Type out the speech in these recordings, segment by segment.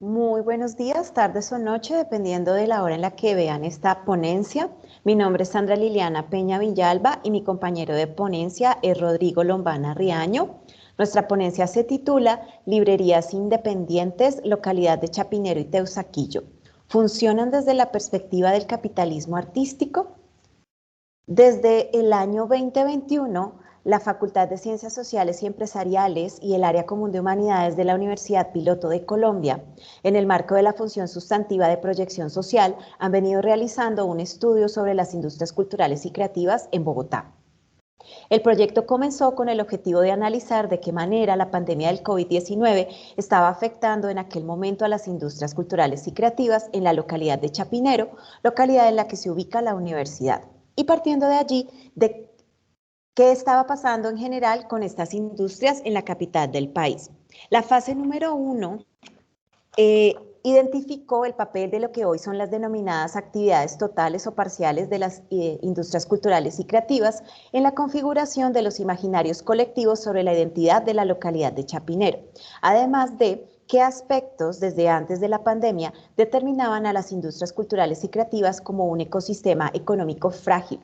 Muy buenos días, tardes o noche, dependiendo de la hora en la que vean esta ponencia. Mi nombre es Sandra Liliana Peña Villalba y mi compañero de ponencia es Rodrigo Lombana Riaño. Nuestra ponencia se titula Librerías Independientes, localidad de Chapinero y Teusaquillo. ¿Funcionan desde la perspectiva del capitalismo artístico? Desde el año 2021, la Facultad de Ciencias Sociales y Empresariales y el Área Común de Humanidades de la Universidad Piloto de Colombia, en el marco de la función sustantiva de proyección social, han venido realizando un estudio sobre las industrias culturales y creativas en Bogotá. El proyecto comenzó con el objetivo de analizar de qué manera la pandemia del COVID-19 estaba afectando en aquel momento a las industrias culturales y creativas en la localidad de Chapinero, localidad en la que se ubica la universidad. Y partiendo de allí, de qué estaba pasando en general con estas industrias en la capital del país. La fase número 1 identificó el papel de lo que hoy son las denominadas actividades totales o parciales de las industrias culturales y creativas en la configuración de los imaginarios colectivos sobre la identidad de la localidad de Chapinero, además de qué aspectos desde antes de la pandemia determinaban a las industrias culturales y creativas como un ecosistema económico frágil,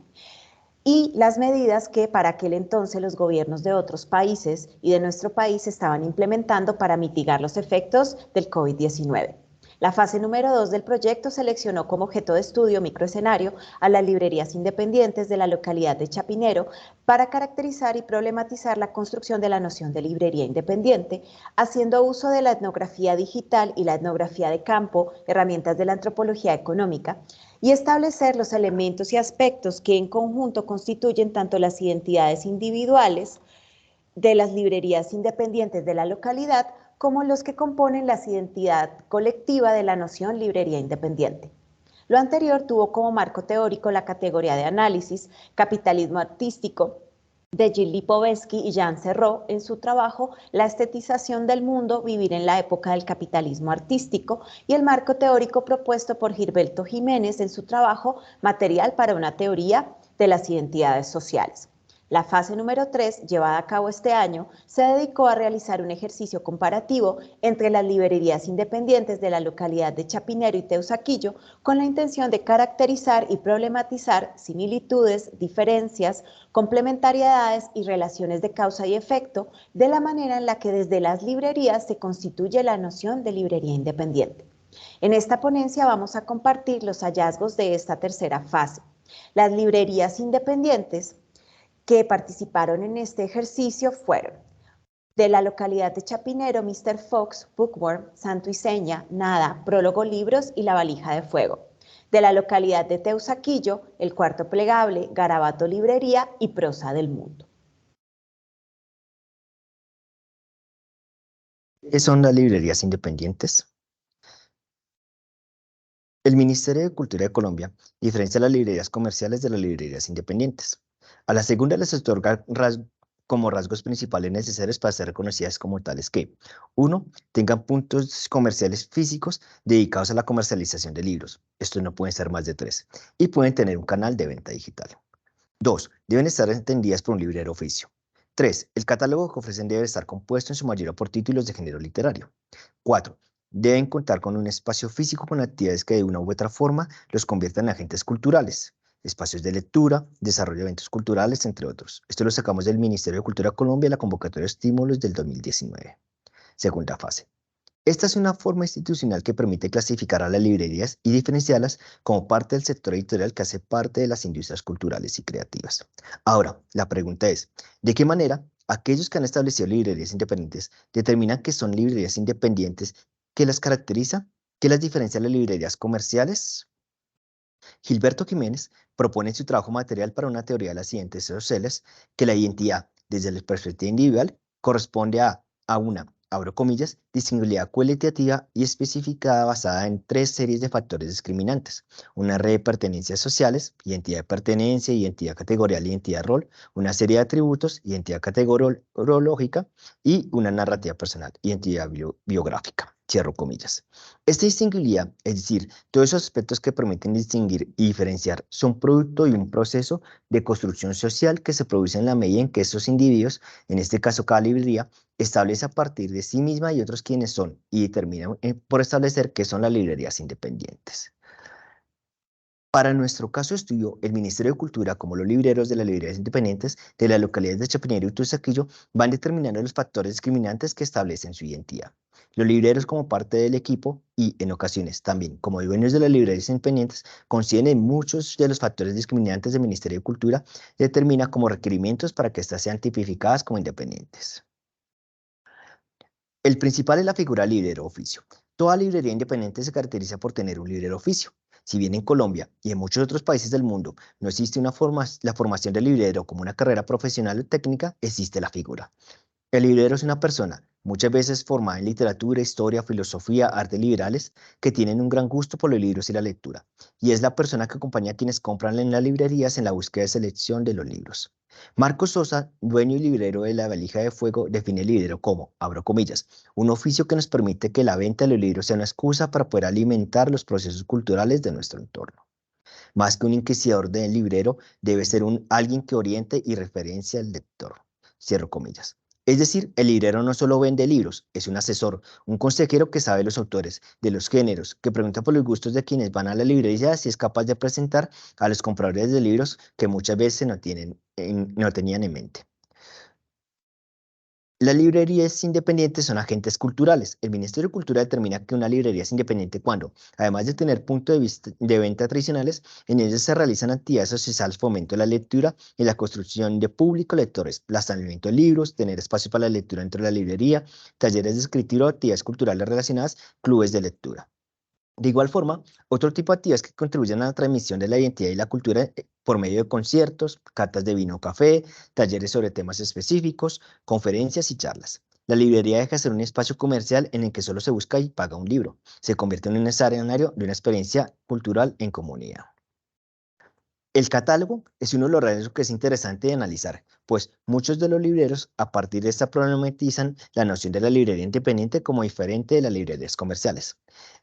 y las medidas que para aquel entonces los gobiernos de otros países y de nuestro país estaban implementando para mitigar los efectos del COVID-19. La fase número 2 del proyecto seleccionó como objeto de estudio microescenario a las librerías independientes de la localidad de Chapinero para caracterizar y problematizar la construcción de la noción de librería independiente, haciendo uso de la etnografía digital y la etnografía de campo, herramientas de la antropología económica, y establecer los elementos y aspectos que en conjunto constituyen tanto las identidades individuales de las librerías independientes de la localidad como los que componen la identidad colectiva de la noción librería independiente. Lo anterior tuvo como marco teórico la categoría de análisis Capitalismo artístico de Gilles Lipovetsky y Jean Serrault en su trabajo La estetización del mundo, vivir en la época del capitalismo artístico, y el marco teórico propuesto por Gilberto Jiménez en su trabajo Material para una teoría de las identidades sociales. La fase número 3, llevada a cabo este año, se dedicó a realizar un ejercicio comparativo entre las librerías independientes de la localidad de Chapinero y Teusaquillo, con la intención de caracterizar y problematizar similitudes, diferencias, complementariedades y relaciones de causa y efecto de la manera en la que desde las librerías se constituye la noción de librería independiente. En esta ponencia vamos a compartir los hallazgos de esta tercera fase. Las librerías independientes que participaron en este ejercicio fueron de la localidad de Chapinero, Mr. Fox, Bookworm, Santo y Seña, Nada, Prólogo Libros y La Valija de Fuego. De la localidad de Teusaquillo, El Cuarto Plegable, Garabato Librería y Prosa del Mundo. ¿Qué son las librerías independientes? El Ministerio de Cultura de Colombia diferencia las librerías comerciales de las librerías independientes. A la segunda les otorga como rasgos principales necesarios para ser reconocidas como tales que: 1. Tengan puntos comerciales físicos dedicados a la comercialización de libros. Estos no pueden ser más de 3. Y pueden tener un canal de venta digital. 2. Deben estar atendidas por un librero oficio. 3. El catálogo que ofrecen debe estar compuesto en su mayoría por títulos de género literario. 4. Deben contar con un espacio físico con actividades que de una u otra forma los conviertan en agentes culturales, espacios de lectura, desarrollo de eventos culturales, entre otros. Esto lo sacamos del Ministerio de Cultura de Colombia, la convocatoria de estímulos del 2019. Segunda fase. Esta es una forma institucional que permite clasificar a las librerías y diferenciarlas como parte del sector editorial que hace parte de las industrias culturales y creativas. Ahora, la pregunta es: ¿de qué manera aquellos que han establecido librerías independientes determinan que son librerías independientes? ¿Qué las caracteriza? ¿Qué las diferencia de las librerías comerciales? Gilberto Jiménez propone en su trabajo Material para una teoría de las identidades sociales que la identidad, desde la perspectiva individual, corresponde a una, abro comillas, disponibilidad cualitativa y especificada basada en 3 series de factores discriminantes: una red de pertenencias sociales, identidad de pertenencia, identidad categorial, identidad de rol, una serie de atributos, identidad categorológica, y una narrativa personal, identidad biográfica. Cierro comillas. Esta distinguibilidad, es decir, todos esos aspectos que permiten distinguir y diferenciar, son producto de un proceso de construcción social que se produce en la medida en que esos individuos, en este caso cada librería, establece a partir de sí misma y otros quienes son y determinan por establecer qué son las librerías independientes. Para nuestro caso de estudio, el Ministerio de Cultura, como los libreros de las librerías independientes de las localidades de Chapinero y Tusaquillo, van determinando los factores discriminantes que establecen su identidad. Los libreros, como parte del equipo y, en ocasiones, también como dueños de las librerías independientes, consideren muchos de los factores discriminantes del Ministerio de Cultura y determina como requerimientos para que éstas sean tipificadas como independientes. El principal es la figura librero oficio. Toda librería independiente se caracteriza por tener un librero oficio. Si bien en Colombia y en muchos otros países del mundo no existe la formación del librero como una carrera profesional o técnica, existe la figura. El librero es una persona, muchas veces formada en literatura, historia, filosofía, artes liberales, que tienen un gran gusto por los libros y la lectura, y es la persona que acompaña a quienes compran en las librerías en la búsqueda de selección de los libros. Marcos Sosa, dueño y librero de La Valija de Fuego, define el librero como, abro comillas, un oficio que nos permite que la venta de los libros sea una excusa para poder alimentar los procesos culturales de nuestro entorno. Más que un inquisidor del librero, debe ser alguien que oriente y referencia al lector. Cierro comillas. Es decir, el librero no solo vende libros, es un asesor, un consejero que sabe los autores, de los géneros, que pregunta por los gustos de quienes van a la librería y es capaz de presentar a los compradores de libros que muchas veces no tenían en mente. Las librerías independientes son agentes culturales. El Ministerio de Cultura determina que una librería es independiente cuando, además de tener puntos de venta tradicionales, en ellas se realizan actividades sociales, fomento de la lectura y la construcción de público lectores, lanzamiento de libros, tener espacio para la lectura dentro de la librería, talleres de escritura o actividades culturales relacionadas, clubes de lectura. De igual forma, otro tipo de actividades que contribuyen a la transmisión de la identidad y la cultura por medio de conciertos, catas de vino o café, talleres sobre temas específicos, conferencias y charlas. La librería deja de ser un espacio comercial en el que solo se busca y paga un libro. Se convierte en un escenario de una experiencia cultural en comunidad. El catálogo es uno de los rasgos que es interesante de analizar, pues muchos de los libreros a partir de esta problematizan la noción de la librería independiente como diferente de las librerías comerciales.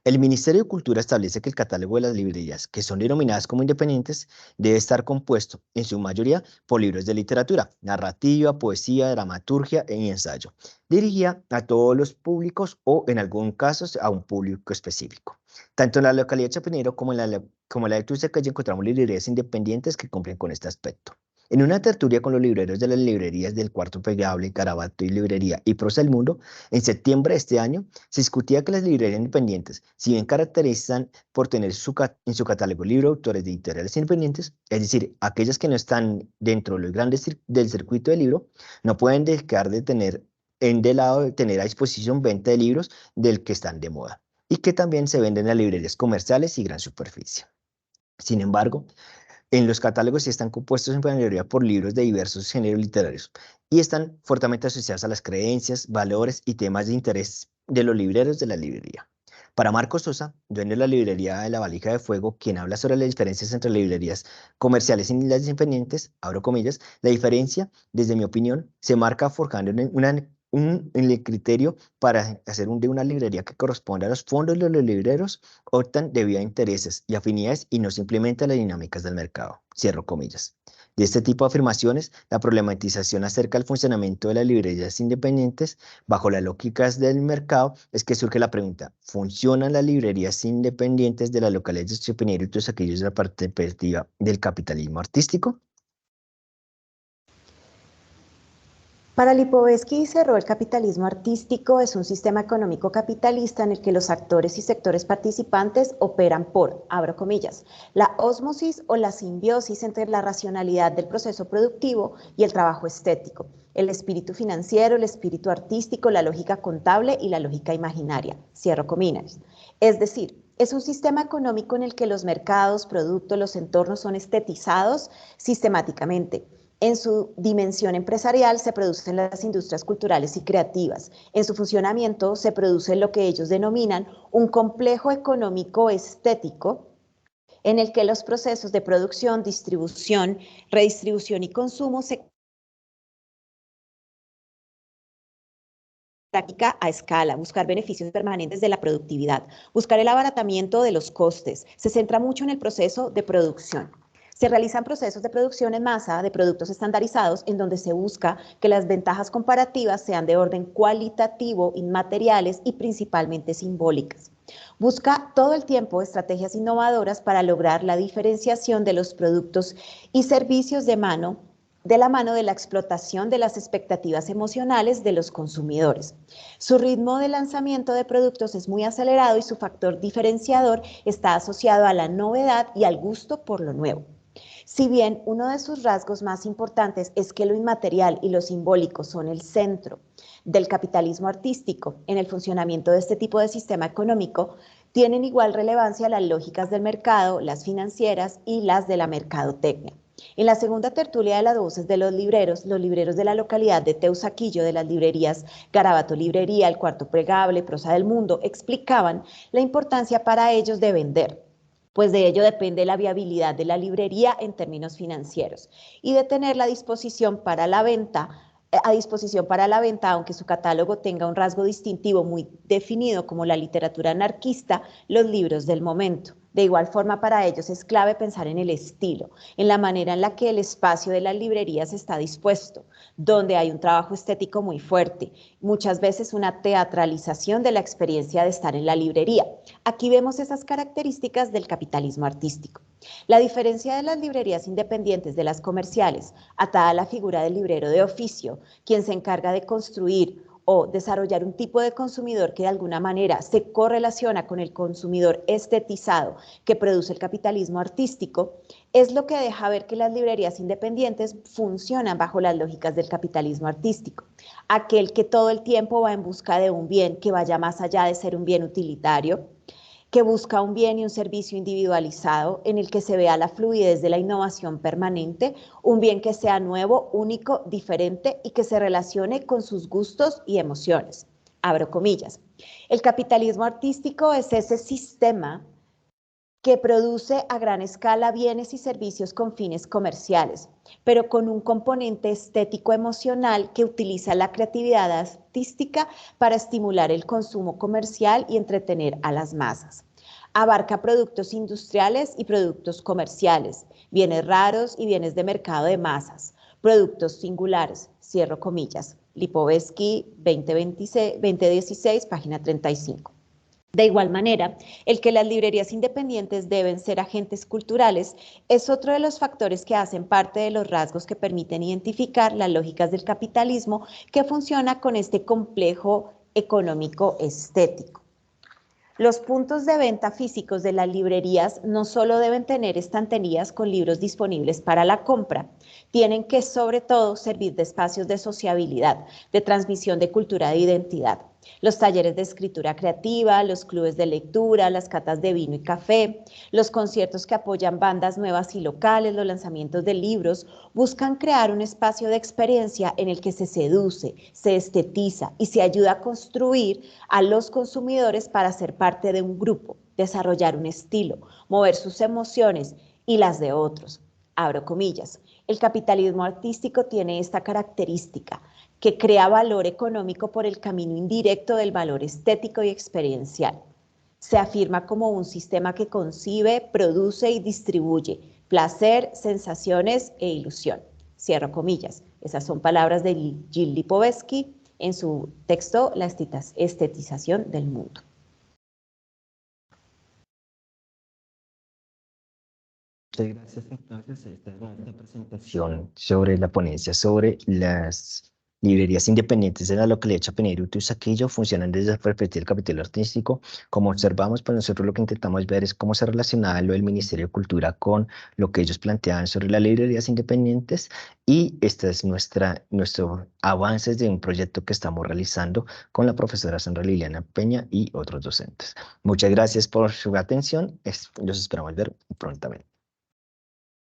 El Ministerio de Cultura establece que el catálogo de las librerías, que son denominadas como independientes, debe estar compuesto, en su mayoría, por libros de literatura, narrativa, poesía, dramaturgia y ensayo, dirigida a todos los públicos o, en algunos casos, a un público específico. Tanto en la localidad de Chapinero como la de Tusaquillo encontramos librerías independientes que cumplen con este aspecto. En una tertulia con los libreros de las librerías del Cuarto Pegable, Garabato y Librería y Prosa del Mundo, en septiembre de este año, se discutía que las librerías independientes, si bien caracterizan por tener en su catálogo libros de autores de editoriales independientes, es decir, aquellas que no están dentro de los grandes del circuito del libro, no pueden dejar de tener de lado de tener a disposición venta de libros del que están de moda y que también se venden en las librerías comerciales y gran superficie. Sin embargo, en los catálogos sí están compuestos en mayoría por libros de diversos géneros literarios y están fuertemente asociados a las creencias, valores y temas de interés de los libreros de la librería. Para Marcos Sosa, dueño de la librería de La Valija de Fuego, quien habla sobre las diferencias entre librerías comerciales y las independientes, abro comillas, la diferencia, desde mi opinión, se marca forjando el criterio para hacer de una librería que corresponda a los fondos de los libreros optan debido a intereses y afinidades y no simplemente a las dinámicas del mercado. Cierro comillas. De este tipo de afirmaciones, la problematización acerca del funcionamiento de las librerías independientes bajo las lógicas del mercado es que surge la pregunta, ¿funcionan las librerías independientes de las localidades de Chapinero y todos aquellos de la perspectiva del capitalismo artístico? Para Lipovetsky y Cerró, el capitalismo artístico es un sistema económico capitalista en el que los actores y sectores participantes operan por, abro comillas, la ósmosis o la simbiosis entre la racionalidad del proceso productivo y el trabajo estético, el espíritu financiero, el espíritu artístico, la lógica contable y la lógica imaginaria, cierro comillas. Es decir, es un sistema económico en el que los mercados, productos, los entornos son estetizados sistemáticamente. En su dimensión empresarial se producen las industrias culturales y creativas. En su funcionamiento se produce lo que ellos denominan un complejo económico estético en el que los procesos de producción, distribución, redistribución y consumo se práctica a escala, buscar beneficios permanentes de la productividad, buscar el abaratamiento de los costes. Se centra mucho en el proceso de producción. Se realizan procesos de producción en masa de productos estandarizados en donde se busca que las ventajas comparativas sean de orden cualitativo, inmateriales y principalmente simbólicas. Busca todo el tiempo estrategias innovadoras para lograr la diferenciación de los productos y servicios de la mano de la explotación de las expectativas emocionales de los consumidores. Su ritmo de lanzamiento de productos es muy acelerado y su factor diferenciador está asociado a la novedad y al gusto por lo nuevo. Si bien uno de sus rasgos más importantes es que lo inmaterial y lo simbólico son el centro del capitalismo artístico en el funcionamiento de este tipo de sistema económico, tienen igual relevancia las lógicas del mercado, las financieras y las de la mercadotecnia. En la segunda tertulia de las voces de los libreros de la localidad de Teusaquillo, de las librerías Garabato Librería, El Cuarto Plegable, Prosa del Mundo, explicaban la importancia para ellos de vender, pues de ello depende la viabilidad de la librería en términos financieros y de tener la disposición para la venta, aunque su catálogo tenga un rasgo distintivo muy definido como la literatura anarquista, los libros del momento. De igual forma, para ellos es clave pensar en el estilo, en la manera en la que el espacio de las librerías está dispuesto, donde hay un trabajo estético muy fuerte, muchas veces una teatralización de la experiencia de estar en la librería. Aquí vemos esas características del capitalismo artístico. La diferencia de las librerías independientes de las comerciales, atada a la figura del librero de oficio, quien se encarga de construir o desarrollar un tipo de consumidor que de alguna manera se correlaciona con el consumidor estetizado que produce el capitalismo artístico, es lo que deja ver que las librerías independientes funcionan bajo las lógicas del capitalismo artístico. Aquel que todo el tiempo va en busca de un bien que vaya más allá de ser un bien utilitario, que busca un bien y un servicio individualizado en el que se vea la fluidez de la innovación permanente, un bien que sea nuevo, único, diferente y que se relacione con sus gustos y emociones. Abro comillas. El capitalismo artístico es ese sistema que produce a gran escala bienes y servicios con fines comerciales, pero con un componente estético emocional que utiliza la creatividad artística para estimular el consumo comercial y entretener a las masas. Abarca productos industriales y productos comerciales, bienes raros y bienes de mercado de masas, productos singulares, cierro comillas. Lipovetsky 2016, página 35. De igual manera, el que las librerías independientes deben ser agentes culturales es otro de los factores que hacen parte de los rasgos que permiten identificar las lógicas del capitalismo que funciona con este complejo económico estético. Los puntos de venta físicos de las librerías no solo deben tener estanterías con libros disponibles para la compra, tienen que sobre todo servir de espacios de sociabilidad, de transmisión de cultura de identidad. Los talleres de escritura creativa, los clubes de lectura, las catas de vino y café, los conciertos que apoyan bandas nuevas y locales, los lanzamientos de libros, buscan crear un espacio de experiencia en el que se seduce, se estetiza y se ayuda a construir a los consumidores para ser parte de un grupo, desarrollar un estilo, mover sus emociones y las de otros. Abro comillas. El capitalismo artístico tiene esta característica, que crea valor económico por el camino indirecto del valor estético y experiencial. Se afirma como un sistema que concibe, produce y distribuye placer, sensaciones e ilusión. Cierro comillas. Esas son palabras de Gil Lipovetsky en su texto La estetización del mundo. Muchas gracias. Entonces, esta es nuestra presentación sobre la ponencia sobre las librerías independientes de la localidad de Chapinero y Teusaquillo. Funcionan desde la perspectiva del capital artístico. Como observamos, pues nosotros lo que intentamos ver es cómo se relacionaba lo del Ministerio de Cultura con lo que ellos planteaban sobre las librerías independientes, y este es nuestro avances de un proyecto que estamos realizando con la profesora Sandra Liliana Peña y otros docentes. Muchas gracias por su atención. Los esperamos ver prontamente.